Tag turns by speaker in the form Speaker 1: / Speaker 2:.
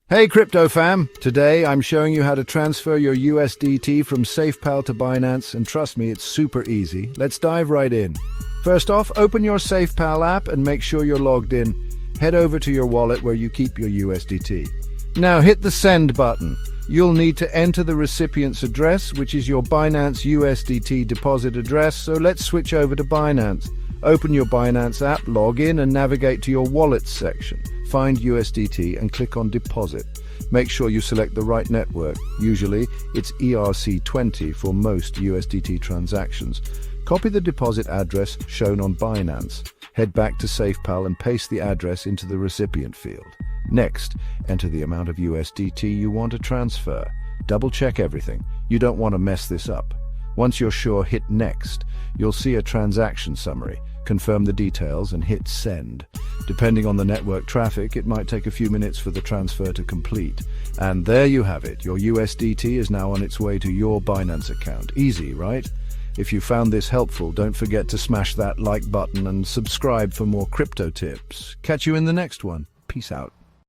Speaker 1: Hey crypto fam, today I'm showing you how to transfer your USDT from SafePal to Binance, and trust me, it's super easy. Let's dive right in. First off, open your SafePal app and make sure you're logged in. Head over to your wallet where you keep your USDT. Now hit the send button. You'll need to enter the recipient's address, which is your Binance USDT deposit address, so let's switch over to Binance. Open your Binance app, log in and navigate to your Wallets section. Find USDT and click on Deposit. Make sure you select the right network. Usually, it's ERC20 for most USDT transactions. Copy the deposit address shown on Binance. Head back to SafePal and paste the address into the recipient field. Next, enter the amount of USDT you want to transfer. Double-check everything. You don't want to mess this up. Once you're sure, hit Next. You'll see a transaction summary. Confirm the details and hit Send. Depending on the network traffic, it might take a few minutes for the transfer to complete. And there you have it. Your USDT is now on its way to your Binance account. Easy, right? If you found this helpful, don't forget to smash that like button and subscribe for more crypto tips. Catch you in the next one. Peace out.